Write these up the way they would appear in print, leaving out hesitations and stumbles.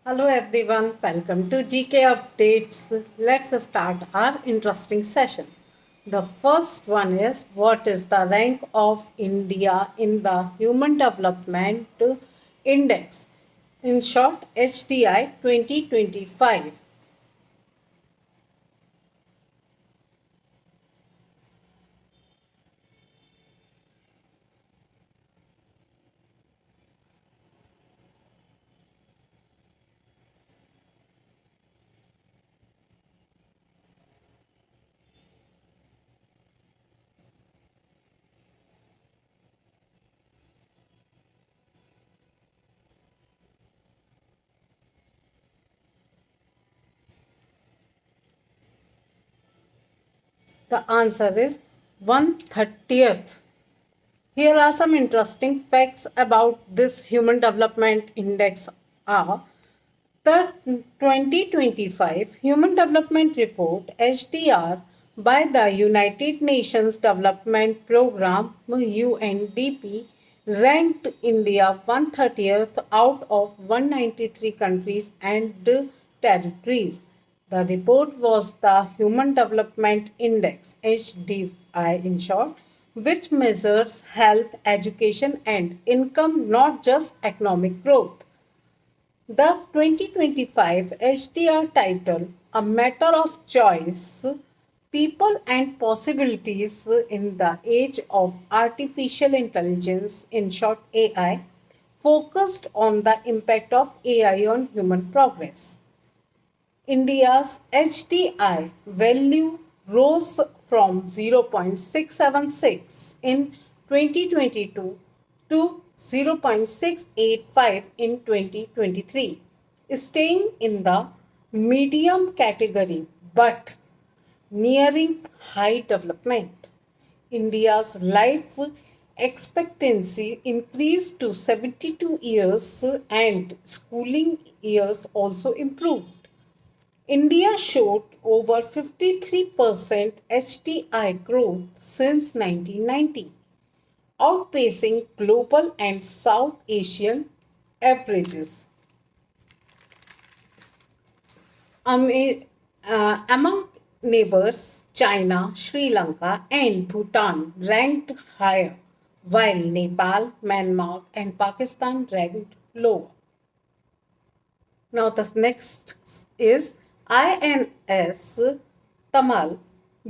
Hello everyone, welcome to GK Updates. Let's start our interesting session. The first one is what is the rank of India in the Human Development Index? In short, HDI 2025. The answer is 130th. Here are some interesting facts about this Human Development Index are the 2025 Human Development Report HDR by the United Nations Development Programme UNDP ranked India 130th out of 193 countries and territories. The report was the Human Development Index HDI in short, which measures health, education and income, not just economic growth. The 2025 HDR title, A Matter of Choice, People and Possibilities in the Age of Artificial Intelligence, in short AI, focused on the impact of AI on human progress. India's HDI value rose from 0.676 in 2022 to 0.685 in 2023, staying in the medium category but nearing high development. India's life expectancy increased to 72 years and schooling years also improved. India showed over 53% HDI growth since 1990, outpacing global and South Asian averages. Among neighbors, China, Sri Lanka, and Bhutan ranked higher, while Nepal, Myanmar, and Pakistan ranked lower. Now, the next is INS Tamal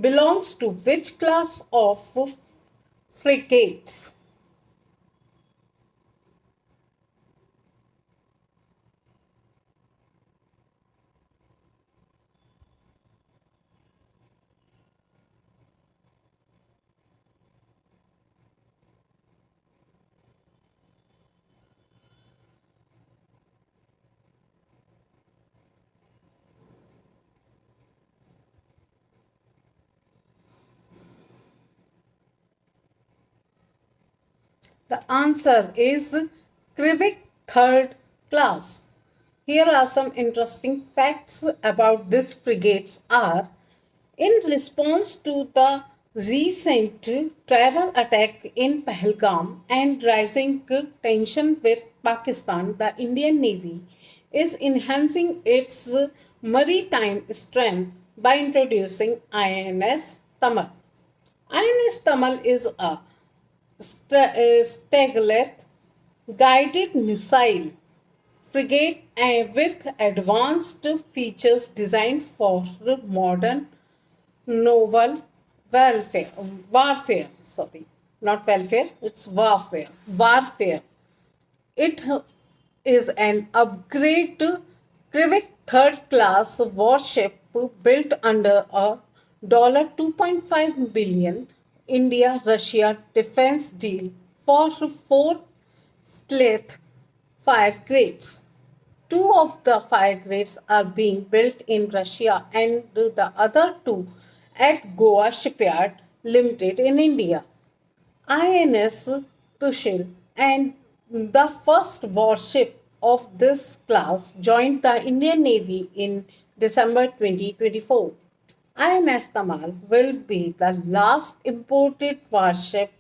belongs to which class of frigates? The answer is Krivik third class. Here are some interesting facts about this frigates are in response to the recent terror attack in Pahalgam and rising tension with Pakistan, the Indian Navy is enhancing its maritime strength by introducing INS Tamal. INS Tamal is a Stegleth guided missile frigate with advanced features designed for modern naval warfare. Sorry, not welfare, it's warfare. It is an upgrade to Krivik third class warship built under a $2.5 billion India Russia defense deal for four Stealth fire grades. Two of the fire grades are being built in Russia and the other two at Goa Shipyard Limited in India. INS Tushil and the first warship of this class joined the Indian Navy in December 2024. INS Tamal will be the last imported warship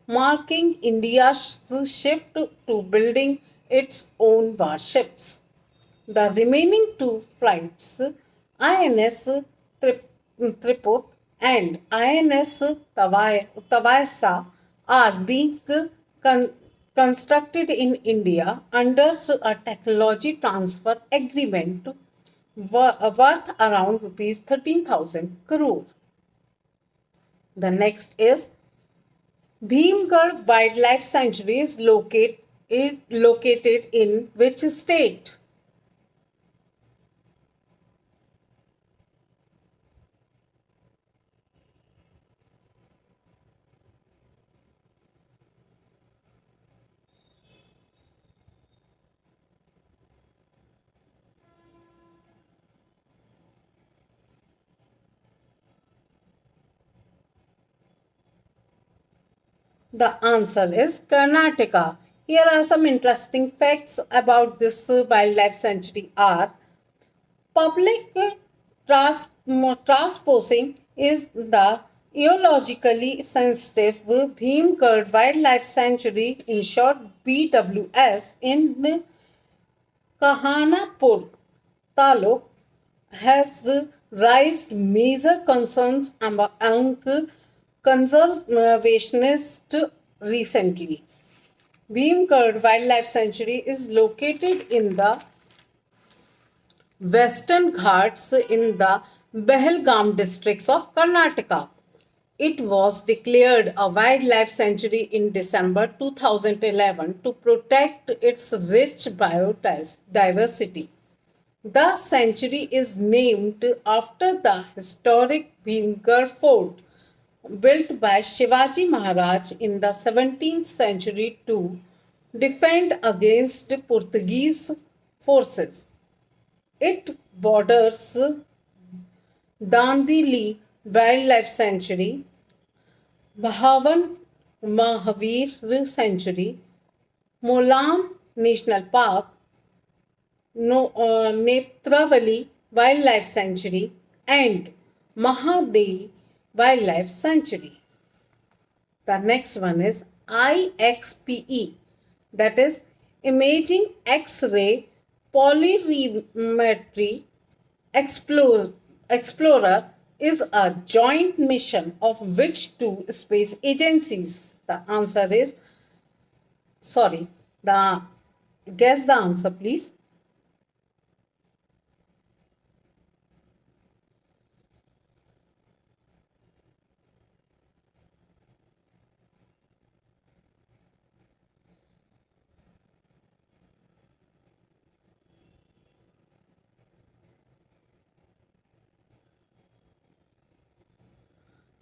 marking India's shift to building its own warships. The remaining two flights, INS Tripot and INS Tavaisa, are being constructed in India under a technology transfer agreement worth around rupees 13,000 crore. The next is Bhimgarh Wildlife Sanctuary is located in which state? The answer is Karnataka. Here are some interesting facts about this wildlife sanctuary are public transposing is the ecologically sensitive Bhimgarh Wildlife Sanctuary, in short BWS, in Kahanapur Taluk has raised major concerns among conservationists recently. Bhimgarh Wildlife Sanctuary is located in the Western Ghats in the Behelgam districts of Karnataka. It was declared a wildlife sanctuary in December 2011 to protect its rich biodiversity. The sanctuary is named after the historic Bhimgarh Fort, built by Shivaji Maharaj in the 17th century to defend against Portuguese forces. It borders Dandili Wildlife Sanctuary, Bhavan Mahavir Sanctuary, Molam National Park, Netravali Wildlife Sanctuary, and Mahadevi Wildlife Sanctuary. The next one is IXPE, that is Imaging X-ray Polarimetry Explorer, is a joint mission of which two space agencies? The answer is sorry. The guess the answer, please.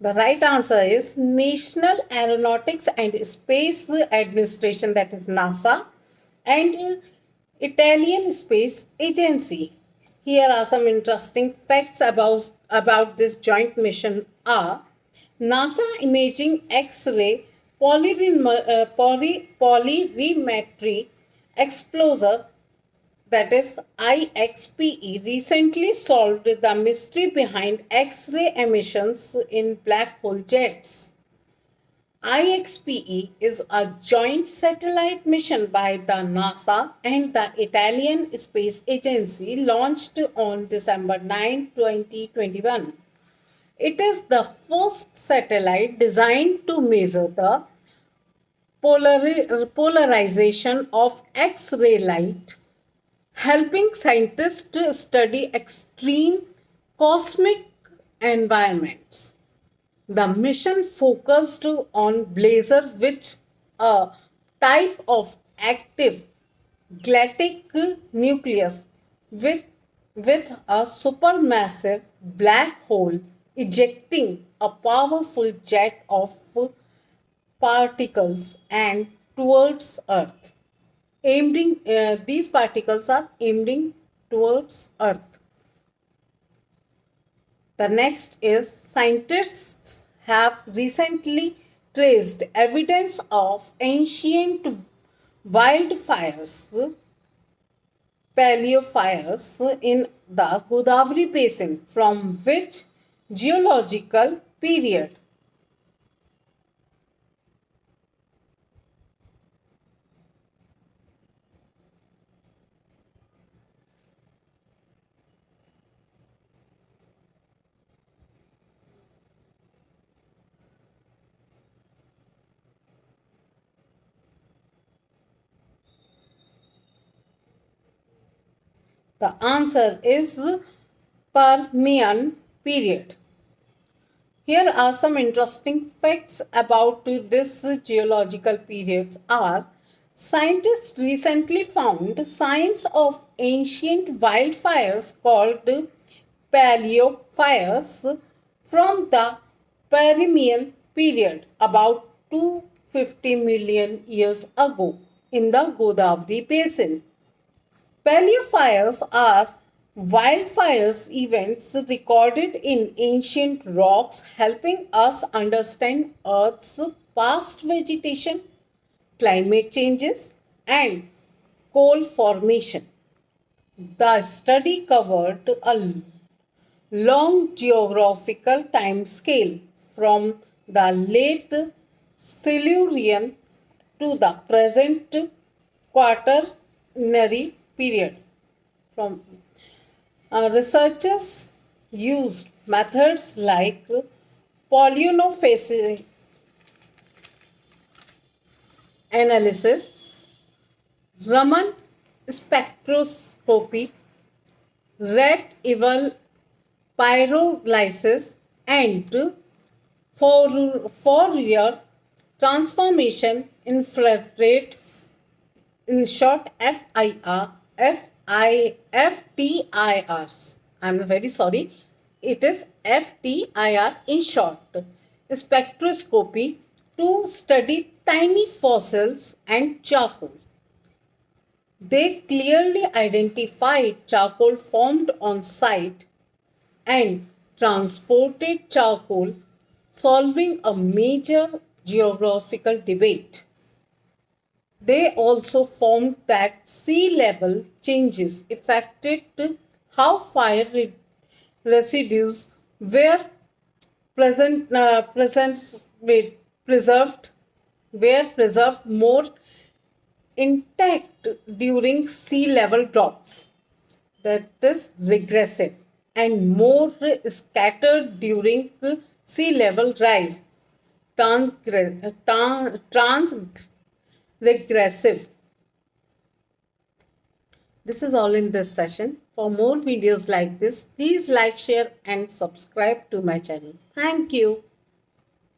The right answer is National Aeronautics and Space Administration, that is NASA, and Italian Space Agency. Here are some interesting facts about this joint mission are NASA Imaging X-ray polarimetry explorer, that is IXPE, recently solved the mystery behind X-ray emissions in black hole jets. IXPE is a joint satellite mission by the NASA and the Italian Space Agency, launched on December 9, 2021. It is the first satellite designed to measure the polarization of X-ray light, helping scientists to study extreme cosmic environments. The mission focused on blazar, which a type of active galactic nucleus with a supermassive black hole ejecting a powerful jet of particles and towards Earth. These particles are aiming towards Earth. The next is scientists have recently traced evidence of ancient wildfires, paleofires, in the Godavari basin, from which geological period? The answer is Permian period. Here are some interesting facts about this geological periods are scientists recently found signs of ancient wildfires called paleofires from the Permian period about 250 million years ago in the Godavari basin. Paleofires are wildfires events recorded in ancient rocks, helping us understand Earth's past vegetation, climate changes, and coal formation. The study covered a long geographical time scale from the late Silurian to the present Quaternary period. From researchers used methods like polynophase analysis, Raman spectroscopy, red evil pyrolysis, and Fourier transformation infrared, in short FTIR. I'm very sorry. It is FTIR in short. Spectroscopy to study tiny fossils and charcoal. They clearly identified charcoal formed on site and transported charcoal, solving a major geographical debate. They also found that sea level changes affected how fire residues were wait, preserved preserved more intact during sea level drops, that is regressive, and more scattered during sea level rise, transregressive. This is all in this session. For more videos like this, please like, share and subscribe to my channel. Thank you.